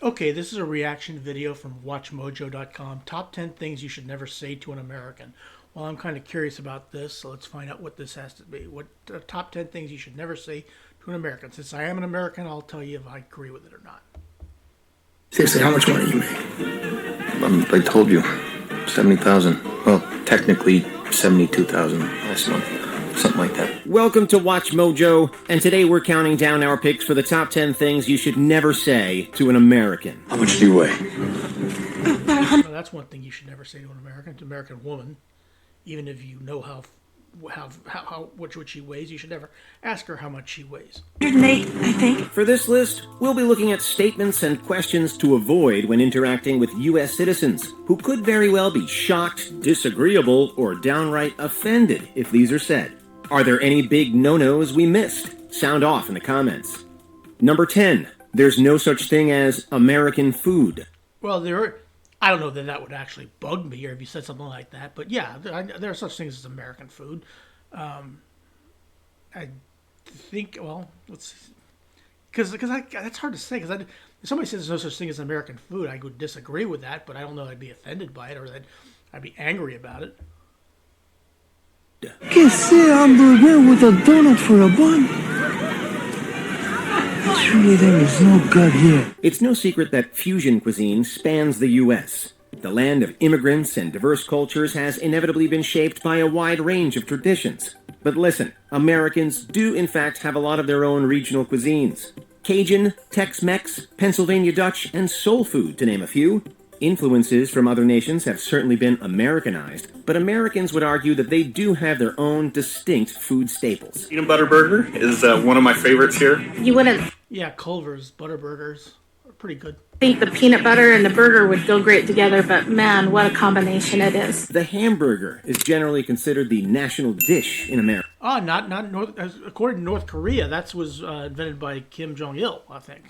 Okay, this is a reaction video from WatchMojo.com. Top 10 things you should never say to an American. Well, I'm kind of curious about this, so let's find out what this has to be. What top 10 things you should never say to an American. Since I am an American, I'll tell you if I agree with it or not. Seriously, how much money you make? I told you, 70,000. Well, technically 72,000 last month. Something like that. Welcome to Watch Mojo, and today we're counting down our picks for the top 10 things you should never say to an American. How much do you weigh? Well, that's one thing you should never say to an American. To an American woman, even if you know how what she weighs, you should never ask her how much she weighs. 108, I think. For this list, we'll be looking at statements and questions to avoid when interacting with U.S. citizens, who could very well be shocked, disagreeable, or downright offended if these are said. Are there any big no-nos we missed? Sound off in the comments. Number 10. There's no such thing as American food. Well, I don't know that that would actually bug me, or if you said something like that. But yeah, there are such things as American food. I think, well, let's, because that's hard to say. Because if somebody says there's no such thing as American food, I would disagree with that. But I don't know I'd be offended by it, or that I'd be angry about it. Queso hamburger with a donut for a bun. Surely there is no God here. It's no secret that fusion cuisine spans the U.S. The land of immigrants and diverse cultures has inevitably been shaped by a wide range of traditions. But listen, Americans do in fact have a lot of their own regional cuisines. Cajun, Tex-Mex, Pennsylvania Dutch, and soul food, to name a few. Influences from other nations have certainly been Americanized, but Americans would argue that they do have their own distinct food staples. Peanut butter burger is one of my favorites here. You wouldn't Yeah, Culver's Butterburgers are pretty good. think the peanut butter and the burger would go great together, but man, what a combination it is. The hamburger is generally considered the national dish in America. Oh, not North. According to North Korea, that was invented by Kim Jong-il, I think.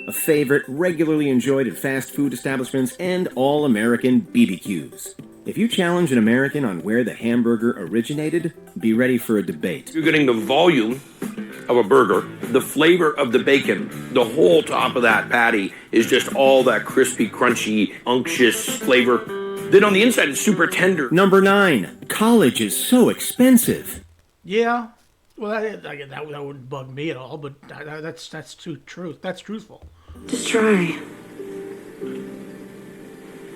A favorite regularly enjoyed at fast food establishments and all-American BBQs. If you challenge an American on where the hamburger originated, be ready for a debate. You're getting the volume of a burger, the flavor of the bacon, the whole top of that patty is just all that crispy, crunchy, unctuous flavor. Then on the inside, it's super tender. Number 9. College is so expensive. Yeah. Well, that wouldn't bug me at all, but that's truthful. Just try.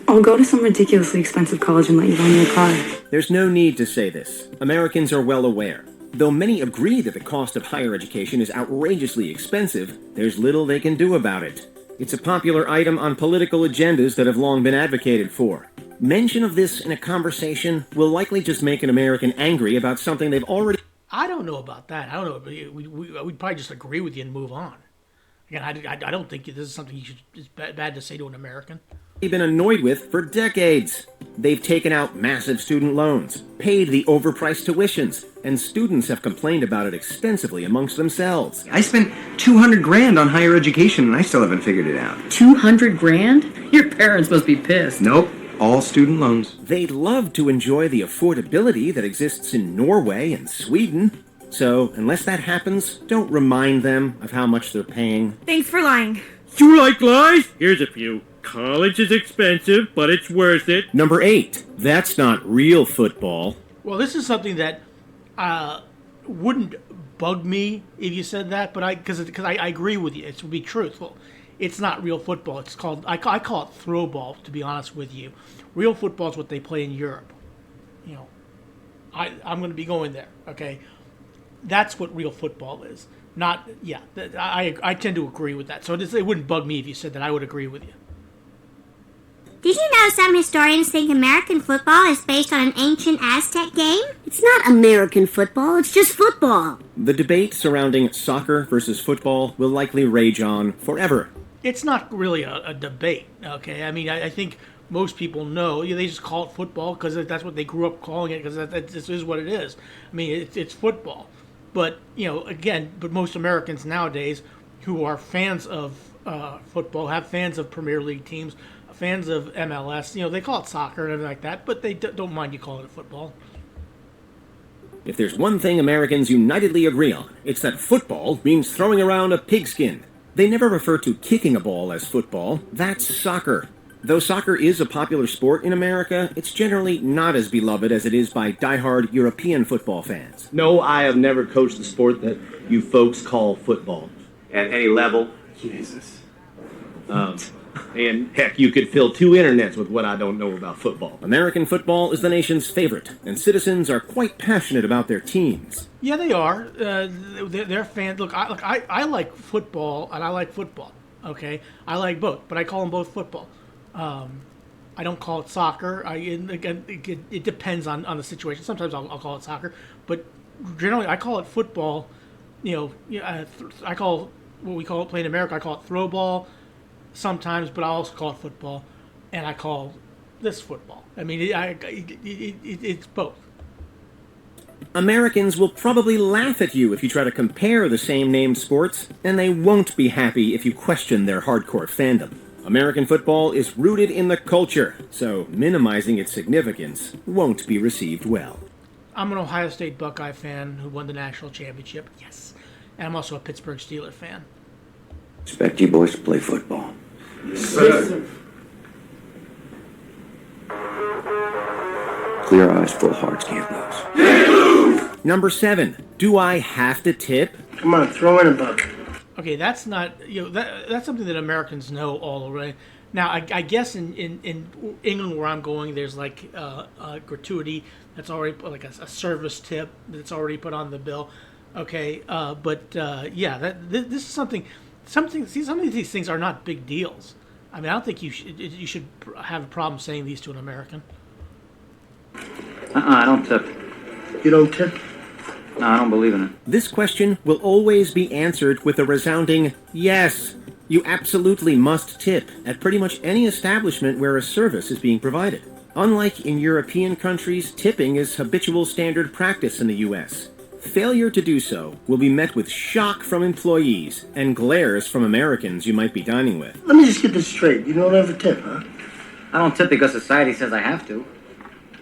I'll go to some ridiculously expensive college and let you loan me a car. There's no need to say this. Americans are well aware. Though many agree that the cost of higher education is outrageously expensive, there's little they can do about it. It's a popular item on political agendas that have long been advocated for. Mention of this in a conversation will likely just make an American angry about something they've already... I don't know about that. I don't know. We'd probably just agree with you and move on. Again, I don't think this is something it's bad to say to an American. Been annoyed with for decades. They've taken out massive student loans, paid the overpriced tuitions, and students have complained about it extensively amongst themselves. I spent 200 grand on higher education and I still haven't figured it out. 200 grand? Your parents must be pissed. Nope, all student loans. They'd love to enjoy the affordability that exists in Norway and Sweden. So, unless that happens, don't remind them of how much they're paying. Thanks for lying. You like lies? Here's a few. College is expensive, but it's worth it. Number 8. That's not real football. Well, this is something that wouldn't bug me if you said that, but because I agree with you. It would be truthful. It's not real football. It's called I call it throw ball, to be honest with you. Real football is what they play in Europe. You know, I'm going to be going there. Okay, that's what real football is. Not I tend to agree with that. So it wouldn't bug me if you said that. I would agree with you. Did you know some historians think American football is based on an ancient Aztec game? It's not American football, it's just football. The debate surrounding soccer versus football will likely rage on forever. It's not really a debate, okay? I mean, I think most people know. They just call it football because that's what they grew up calling it, because this is what it is. I mean, it's football. But, again, most Americans nowadays who are fans of football, have fans of Premier League teams, fans of MLS, they call it soccer and everything like that, but they don't mind you calling it football. If there's one thing Americans unitedly agree on, it's that football means throwing around a pigskin. They never refer to kicking a ball as football. That's soccer. Though soccer is a popular sport in America, it's generally not as beloved as it is by diehard European football fans. No, I have never coached the sport that you folks call football. At any level. Jesus. And heck, you could fill 2 internets with what I don't know about football. American football is the nation's favorite, and citizens are quite passionate about their teams. Yeah, they are. They're fans. Look, I like football, and I like football. Okay, I like both, but I call them both football. I don't call it soccer. It depends on the situation. Sometimes I'll call it soccer, but generally I call it football. I call what we call it playing in America. I call it throw ball sometimes, but I also call it football, and I call this football. I mean, it's both. Americans will probably laugh at you if you try to compare the same named sports, and they won't be happy if you question their hardcore fandom. American football is rooted in the culture, so minimizing its significance won't be received well. I'm an Ohio State Buckeye fan who won the national championship, yes. And I'm also a Pittsburgh Steelers fan. Expect you boys to play football. Clear eyes, full hearts, can't lose. Number 7. Do I have to tip? Come on, throw in a buck. Okay, that's not, that's something that Americans know all already. Now, I guess in England where I'm going, there's like a gratuity that's already put, like a service tip that's already put on the bill. Okay, this is something. See, some of these things are not big deals. I mean, I don't think you should have a problem saying these to an American. I don't tip. You don't tip? No, I don't believe in it. This question will always be answered with a resounding yes. You absolutely must tip at pretty much any establishment where a service is being provided. Unlike in European countries, tipping is habitual standard practice in the U.S. Failure to do so will be met with shock from employees and glares from Americans you might be dining with. Let me just get this straight. You don't have a tip, huh? I don't tip because society says I have to.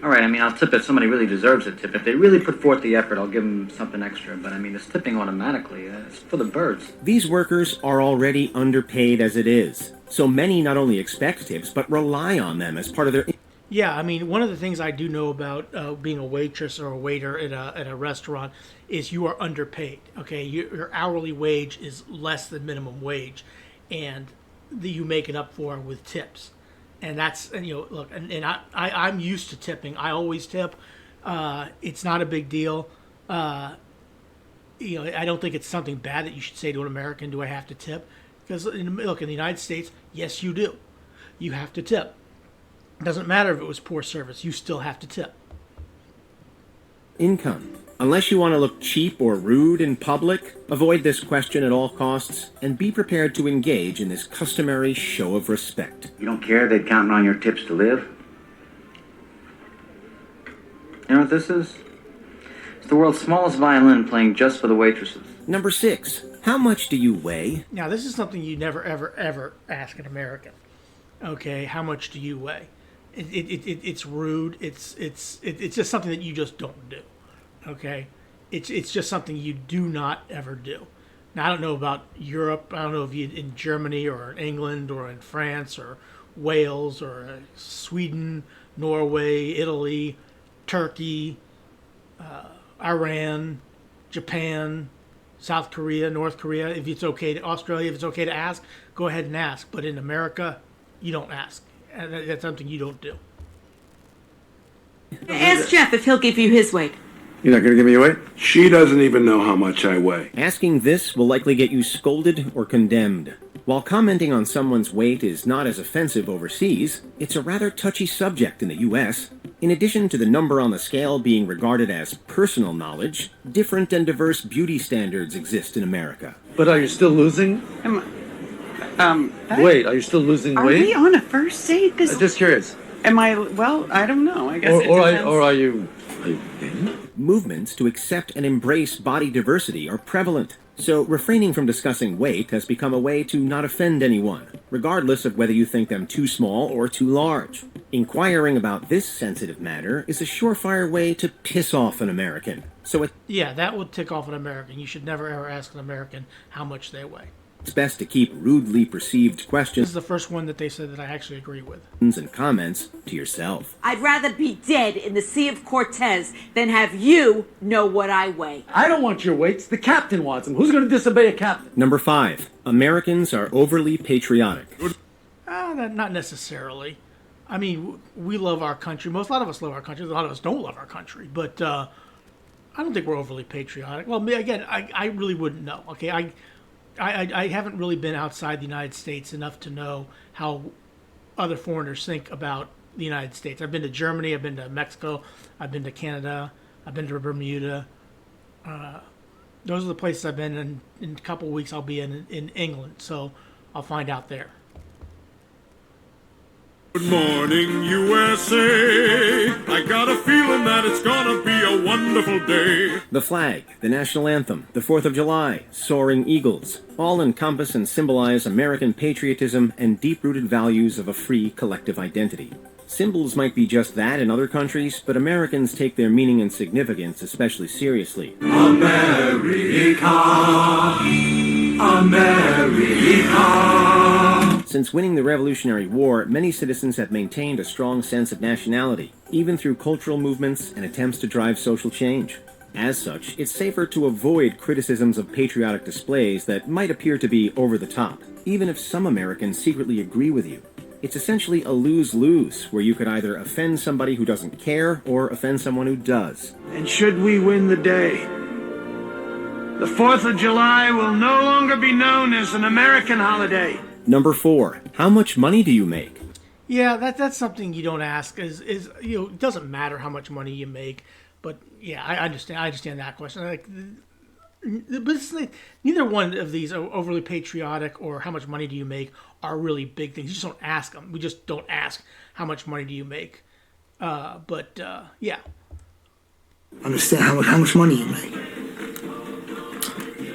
All right, I mean, I'll tip if somebody really deserves a tip. If they really put forth the effort, I'll give them something extra. But, I mean, it's tipping automatically. It's for the birds. These workers are already underpaid as it is. So many not only expect tips, but rely on them as part of their... Yeah, I mean, one of the things I do know about being a waitress or a waiter at a restaurant is you are underpaid. Okay, your hourly wage is less than minimum wage, and you make it up for with tips. And that's, and look, and I'm used to tipping. I always tip. It's not a big deal. I don't think it's something bad that you should say to an American, do I have to tip? Because, look, in the United States, yes, you do. You have to tip. It doesn't matter if it was poor service. You still have to tip. Income. Unless you want to look cheap or rude in public, avoid this question at all costs and be prepared to engage in this customary show of respect. You don't care they're counting on your tips to live? You know what this is? It's the world's smallest violin playing just for the waitresses. Number 6. How much do you weigh? Now, this is something you never, ever, ever ask an American. Okay, how much do you weigh? It's rude. It's just something that you just don't do. Okay, it's just something you do not ever do. Now, I don't know about Europe. I don't know if you in Germany or in England or in France or Wales or Sweden, Norway, Italy, Turkey, Iran, Japan, South Korea, North Korea. If it's okay to Australia, if it's okay to ask, go ahead and ask. But in America, you don't ask. And that's something you don't do. Ask Jeff if he'll give you his weight. You're not going to give me a weight? She doesn't even know how much I weigh. Asking this will likely get you scolded or condemned. While commenting on someone's weight is not as offensive overseas, it's a rather touchy subject in the U.S. In addition to the number on the scale being regarded as personal knowledge, different and diverse beauty standards exist in America. But are you still losing? Wait, are you still losing weight? Are we on a first date? I'm just curious. Am I? Well, I don't know. I guess Or are you Movements to accept and embrace body diversity are prevalent, so refraining from discussing weight has become a way to not offend anyone, regardless of whether you think them too small or too large. Inquiring about this sensitive matter is a surefire way to piss off an American. Yeah, that would tick off an American. You should never ever ask an American how much they weigh. It's best to keep rudely perceived This questions is the first one that they said that I actually agree with. and comments to yourself. I'd rather be dead in the Sea of Cortez than have you know what I weigh. I don't want your weights. The captain wants them. Who's going to disobey a captain? Number 5. Americans are overly patriotic. Not necessarily. I mean, we love our country. A lot of us love our country. A lot of us don't love our country. But I don't think we're overly patriotic. Well, again, I really wouldn't know. Okay, I haven't really been outside the United States enough to know how other foreigners think about the United States. I've been to Germany. I've been to Mexico. I've been to Canada. I've been to Bermuda. Those are the places I've been. And in a couple of weeks, I'll be in England. So I'll find out there. Good morning, USA. I got a feeling that it's gonna be a wonderful day. The flag, the national anthem, the 4th of July, soaring eagles, all encompass and symbolize American patriotism and deep-rooted values of a free collective identity. Symbols might be just that in other countries, but Americans take their meaning and significance especially seriously. America, America. Since winning the Revolutionary War, many citizens have maintained a strong sense of nationality, even through cultural movements and attempts to drive social change. As such, it's safer to avoid criticisms of patriotic displays that might appear to be over the top, even if some Americans secretly agree with you. It's essentially a lose-lose, where you could either offend somebody who doesn't care or offend someone who does. And should we win the day, the 4th of July will no longer be known as an American holiday. Number 4. How much money do you make? Yeah, that's something you don't ask. It doesn't matter how much money you make, but yeah, I understand that question. But neither one of these overly patriotic or how much money do you make are really big things. You just don't ask them. We just don't ask how much money do you make. Yeah. Understand how much money you make?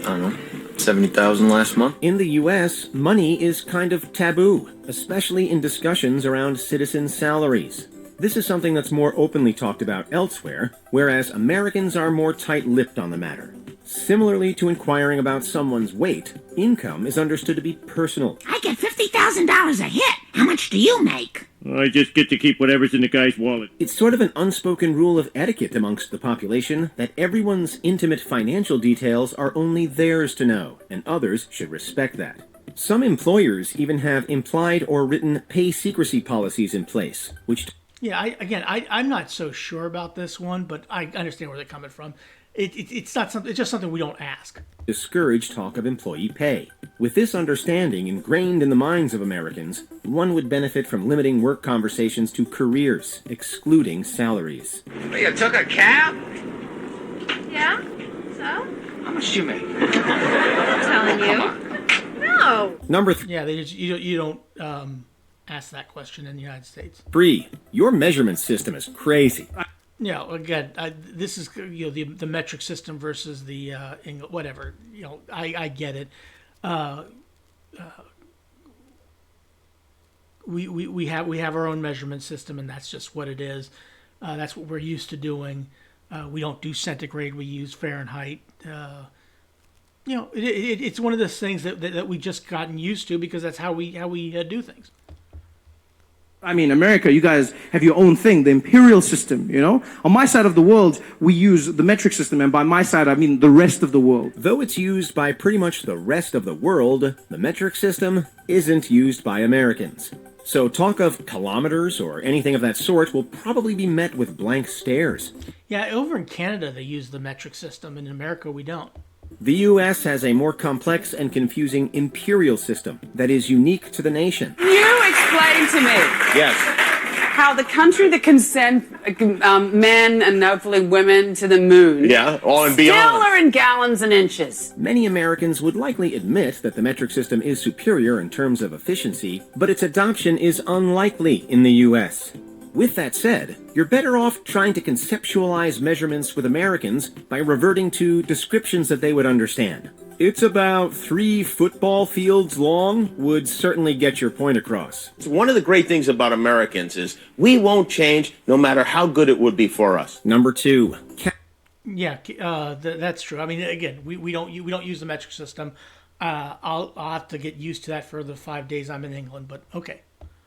I don't know. 70,000 last month. In the U.S., money is kind of taboo, especially in discussions around citizen salaries. This is something that's more openly talked about elsewhere, whereas Americans are more tight-lipped on the matter. Similarly to inquiring about someone's weight, income is understood to be personal. I get $50,000 a hit. How much do you make? I just get to keep whatever's in the guy's wallet. It's sort of an unspoken rule of etiquette amongst the population that everyone's intimate financial details are only theirs to know, and others should respect that. Some employers even have implied or written pay secrecy policies in place, which... Yeah, I'm not so sure about this one, but I understand where they're coming from. It's not something. It's just something we don't ask. Discourage talk of employee pay. With this understanding ingrained in the minds of Americans, one would benefit from limiting work conversations to careers, excluding salaries. You took a cab? Yeah? So? How much do you make? I'm telling you. No. Number Yeah, you don't ask that question in the United States. 3. Your measurement system is crazy. Again, this is the metric system versus the whatever. I get it. We have our own measurement system, and that's just what it is. That's what we're used to doing. We don't do centigrade. We use Fahrenheit. It's one of those things that we just gotten used to because that's how we do things. I mean, America, you guys have your own thing, the imperial system, you know? On my side of the world, we use the metric system, and by my side, I mean the rest of the world. Though it's used by pretty much the rest of the world, the metric system isn't used by Americans. So talk of kilometers or anything of that sort will probably be met with blank stares. Yeah, over in Canada, they use the metric system, and in America, we don't. The U.S. has a more complex and confusing imperial system that is unique to the nation. Can you explain to me Yes. how the country that can send men and hopefully women to the moon Yeah, all and still beyond. are in gallons and inches? Many Americans would likely admit that the metric system is superior in terms of efficiency, but its adoption is unlikely in the U.S. With that said, you're better off trying to conceptualize measurements with Americans by reverting to descriptions that they would understand. It's about 3 football fields long would certainly get your point across. One of the great things about Americans is we won't change no matter how good it would be for us. Number 2. Yeah, that's true. I mean, again, we don't use the metric system. I'll have to get used to that for the 5 days I'm in England, but okay.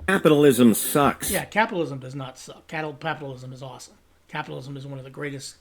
Capitalism sucks. Yeah, capitalism does not suck. Capitalism is awesome. Capitalism is one of the greatest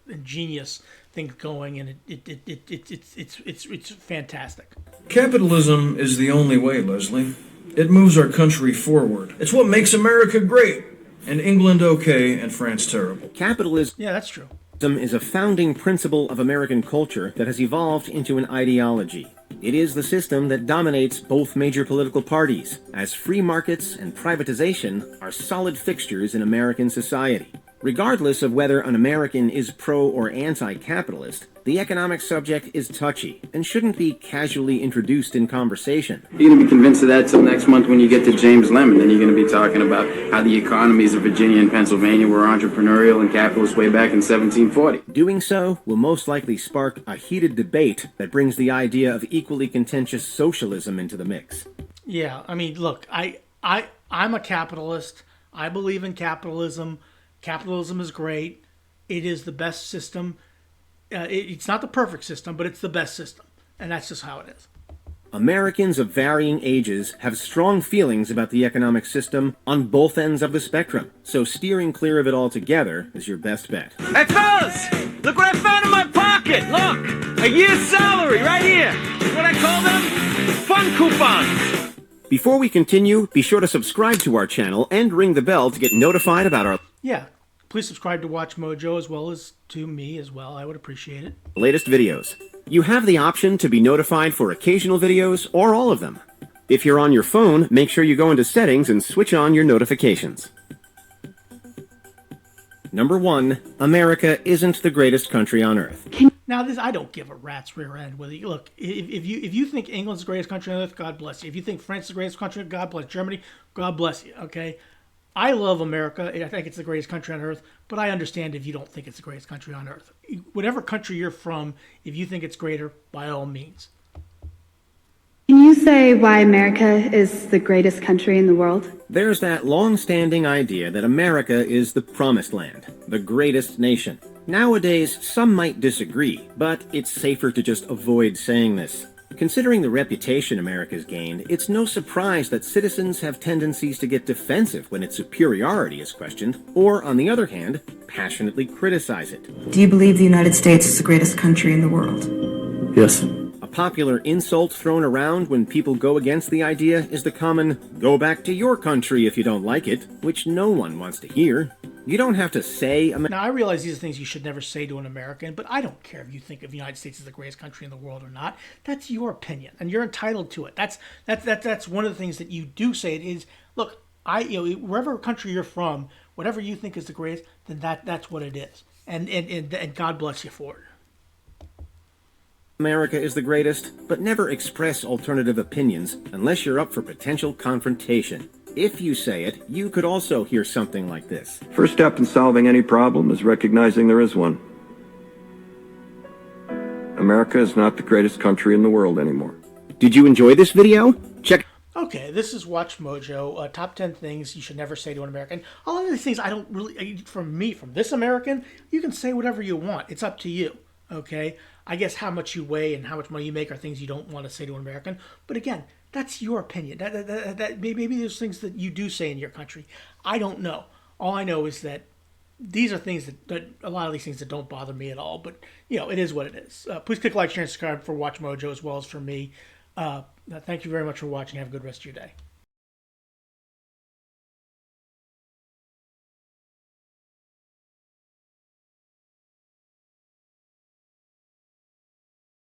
ingenious things going, and it's fantastic. Capitalism is the only way, Leslie. It moves our country forward. It's what makes America great, and England okay, and France terrible. Capitalism. Yeah, that's true. Is a founding principle of American culture that has evolved into an ideology. It is the system that dominates both major political parties, as free markets and privatization are solid fixtures in American society. Regardless of whether an American is pro or anti-capitalist, the economic subject is touchy and shouldn't be casually introduced in conversation. You're going to be convinced of that till next month when you get to James Lemon. Then you're going to be talking about how the economies of Virginia and Pennsylvania were entrepreneurial and capitalist way back in 1740. Doing so will most likely spark a heated debate that brings the idea of equally contentious socialism into the mix. Yeah, I mean, look, I'm a capitalist. I believe in capitalism. Capitalism is great. It is the best system. It's not the perfect system, but it's the best system. And that's just how it is. Americans of varying ages have strong feelings about the economic system on both ends of the spectrum, so steering clear of it altogether is your best bet. Hey, fellas! Look what I found in my pocket! Look! A year's salary right here! What I call them? Fun coupons! Before we continue, be sure to subscribe to our channel and ring the bell to get notified about our Yeah, please subscribe to Watch Mojo as well as to me as well. I would appreciate it. latest videos. You have the option to be notified for occasional videos or all of them. If you're on your phone, make sure you go into settings and switch on your notifications. Number 1, America isn't the greatest country on earth. Now, this I don't give a rat's rear end whether you look. If you think England's the greatest country on earth, God bless you. If you think France is the greatest country, God bless Germany, God bless you. Okay, I love America. I think it's the greatest country on earth. But I understand if you don't think it's the greatest country on earth. Whatever country you're from, if you think it's greater, by all means. Can you say why America is the greatest country in the world? There's that long-standing idea that America is the promised land, the greatest nation. Nowadays, some might disagree, but it's safer to just avoid saying this. Considering the reputation America's gained, it's no surprise that citizens have tendencies to get defensive when its superiority is questioned, or, on the other hand, passionately criticize it. Do you believe the United States is the greatest country in the world? Yes. A popular insult thrown around when people go against the idea is the common, "Go back to your country if you don't like it," which no one wants to hear. You don't have to say... Now, I realize these are things you should never say to an American, but I don't care if you think of the United States as the greatest country in the world or not. That's your opinion, and you're entitled to it. That's one of the things that you do say. It is, look, wherever country you're from, whatever you think is the greatest, then that's what it is. And God bless you for it. America is the greatest, but never express alternative opinions unless you're up for potential confrontation. If you say it, you could also hear something like this. First step in solving any problem is recognizing there is one. America is not the greatest country in the world anymore. Did you enjoy this video? Check. Okay, this is Watch Mojo. Top 10 things you should never say to an American. A lot of these things I don't really, from this American, you can say whatever you want. It's up to you. Okay? I guess how much you weigh and how much money you make are things you don't want to say to an American. But again, that's your opinion. That maybe there's things that you do say in your country. I don't know. All I know is that these are things that a lot of these things that don't bother me at all. But, it is what it is. Please click like, share, and subscribe for Watch Mojo as well as for me. Thank you very much for watching. Have a good rest of your day.